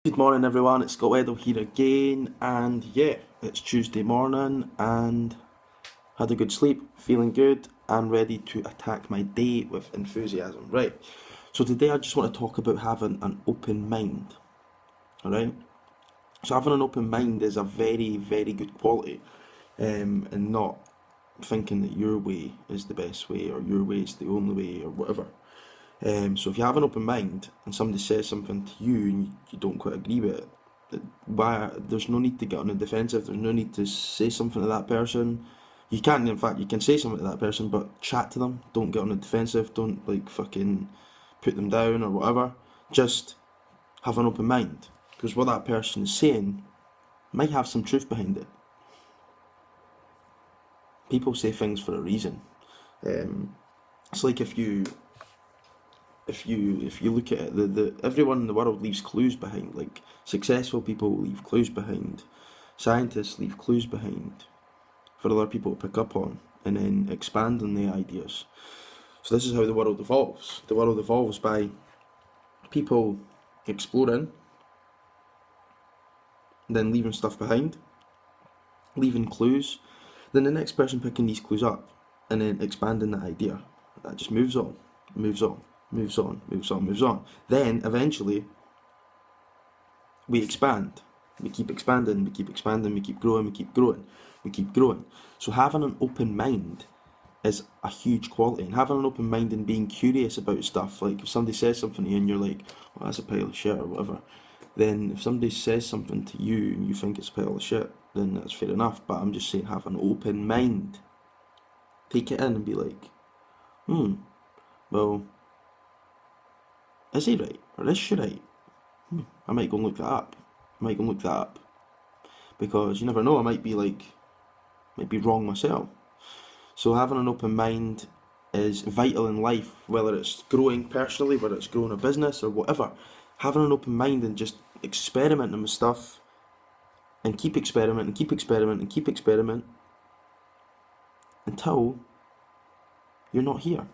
Good morning, everyone. It's Scott Weddle here again, and yeah, it's Tuesday morning, and had a good sleep, feeling good, and ready to attack my day with enthusiasm. Right. So today, I just want to talk about having an open mind. All right. So having an open mind is a very, very good quality, and not thinking that your way is the best way or your way is the only way or whatever. So if you have an open mind and somebody says something to you and you don't quite agree with it, why there's no need to get on the defensive. There's no need to say something to that person. You can, in fact, you can say something to that person, but chat to them. Don't get on the defensive. Don't like fucking put them down or whatever. Just have an open mind, because what that person is saying might have some truth behind it. People say things for a reason. It's like if you look at it, the everyone in the world leaves clues behind. Like successful people leave clues behind, scientists leave clues behind for other people to pick up on and then expand on the ideas. So this is how the world evolves. The world evolves by people exploring, then leaving stuff behind, leaving clues, then the next person picking these clues up and then expanding that idea. That just moves on, moves on, moves on, moves on, moves on. Then eventually we expand. We keep expanding, we keep expanding, we keep growing, we keep growing, we keep growing. So having an open mind is a huge quality, and having an open mind and being curious about stuff. Like if somebody says something to you and you're like, well, that's a pile of shit or whatever, then if somebody says something to you and you think it's a pile of shit, then that's fair enough. But I'm just saying, have an open mind. Take it in and be like, well, is he right? Or is she right? I might go and look that up. Because you never know, I might be wrong myself. So having an open mind is vital in life, whether it's growing personally, whether it's growing a business or whatever. Having an open mind and just experimenting with stuff and keep experimenting, until you're not here.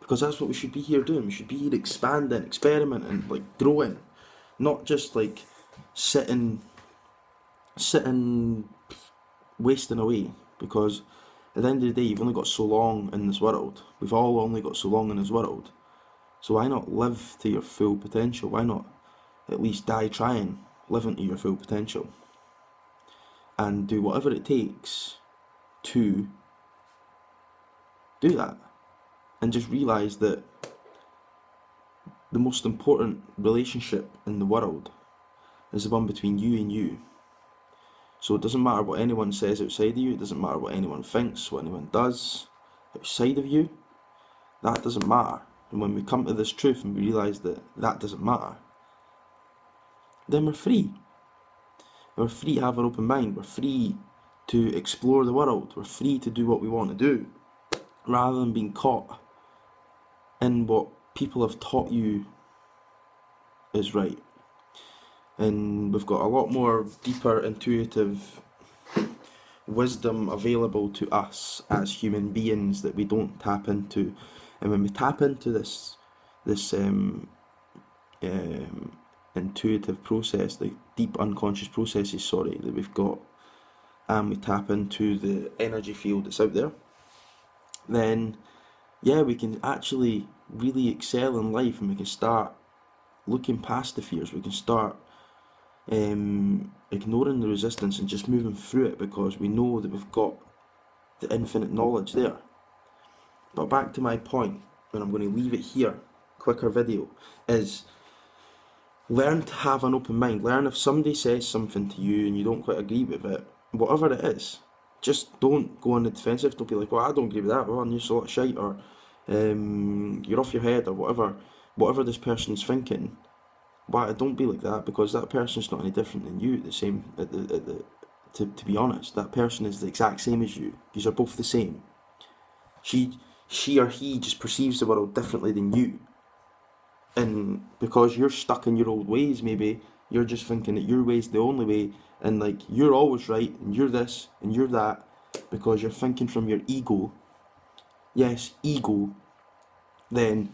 Because that's what we should be here doing. We should be here expanding, experimenting, like growing. Not just like sitting wasting away. Because at the end of the day, you've only got so long in this world. We've all only got so long in this world. So why not live to your full potential? Why not at least die trying, living to your full potential? And do whatever it takes to do that. And just realise that the most important relationship in the world is the one between you and you. So it doesn't matter what anyone says outside of you, it doesn't matter what anyone thinks, what anyone does outside of you, that doesn't matter. And when we come to this truth and we realise that that doesn't matter, then we're free. And we're free to have an open mind, we're free to explore the world, we're free to do what we want to do, rather than being caught in what people have taught you is right. And we've got a lot more deeper intuitive wisdom available to us as human beings that we don't tap into. And when we tap into this intuitive process, the deep unconscious processes, that we've got, and we tap into the energy field that's out there, then yeah, we can actually really excel in life, and we can start looking past the fears. We can start ignoring the resistance and just moving through it, because we know that we've got the infinite knowledge there. But back to my point, and I'm going to leave it here, quicker video, is learn to have an open mind. Learn if somebody says something to you and you don't quite agree with it, whatever it is, just don't go on the defensive. Don't be like, well, I don't agree with that, well, you're a lot of shite, or you're off your head, or whatever this person's thinking. Why, don't be like that, because that person's not any different than you. To be honest, that person is the exact same as you. These are both the same. She or he just perceives the world differently than you. And because you're stuck in your old ways, maybe you're just thinking that your way's the only way, and like you're always right, and you're this and you're that, because you're thinking from your ego. Yes, ego. Then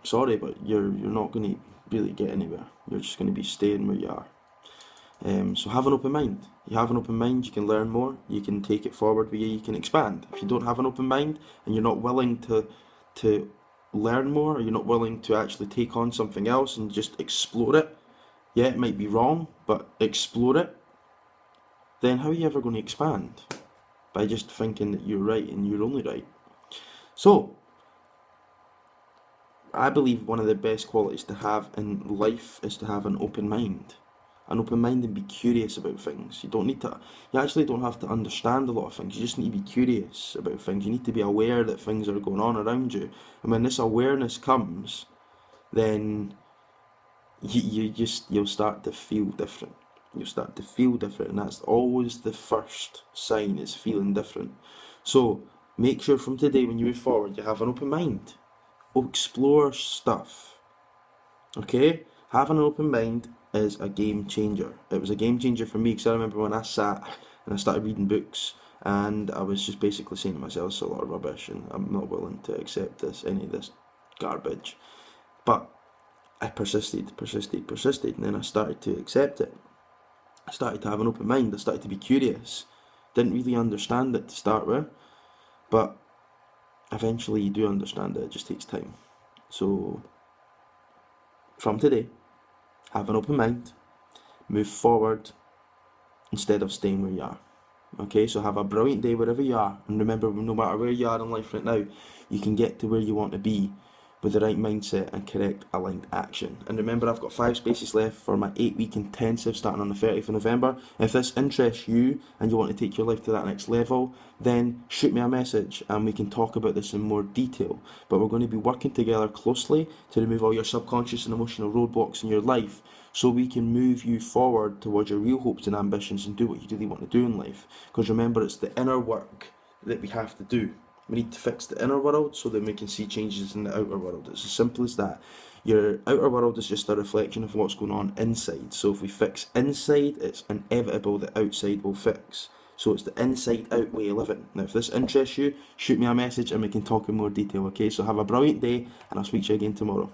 sorry, but you're not going to really get anywhere. You're just going to be staying where you are. So have an open mind. You have an open mind, you can learn more, you can take it forward with you can expand. If you don't have an open mind and you're not willing to learn more, or you're not willing to actually take on something else and just explore it, yeah, it might be wrong, but explore it, then how are you ever going to expand? By just thinking that you're right and you're only right. So, I believe one of the best qualities to have in life is to have an open mind. An open mind and be curious about things. You actually don't have to understand a lot of things. You just need to be curious about things. You need to be aware that things are going on around you. And when this awareness comes, then you'll start to feel different. You'll start to feel different, and that's always the first sign, is feeling different. So make sure from today, when you move forward, you have an open mind. Explore stuff. Okay? Having an open mind is a game changer. It was a game changer for me, because I remember when I sat and I started reading books, and I was just basically saying to myself, it's a lot of rubbish and I'm not willing to accept any of this garbage. But I persisted, and then I started to accept it. I started to have an open mind, I started to be curious. Didn't really understand it to start with, but eventually you do understand it just takes time. So, from today, have an open mind, move forward instead of staying where you are. Okay, so have a brilliant day wherever you are, and remember, no matter where you are in life right now, you can get to where you want to be with the right mindset and correct aligned action. And remember, I've got 5 spaces left for my 8-week intensive starting on the 30th of November. If this interests you and you want to take your life to that next level, then shoot me a message and we can talk about this in more detail. But we're going to be working together closely to remove all your subconscious and emotional roadblocks in your life, so we can move you forward towards your real hopes and ambitions and do what you really want to do in life. Because remember, it's the inner work that we have to do. We need to fix the inner world so that we can see changes in the outer world. It's as simple as that. Your outer world is just a reflection of what's going on inside. So if we fix inside, it's inevitable that outside will fix. So it's the inside out way of living. Now, if this interests you, shoot me a message and we can talk in more detail, okay? So have a brilliant day, and I'll speak to you again tomorrow.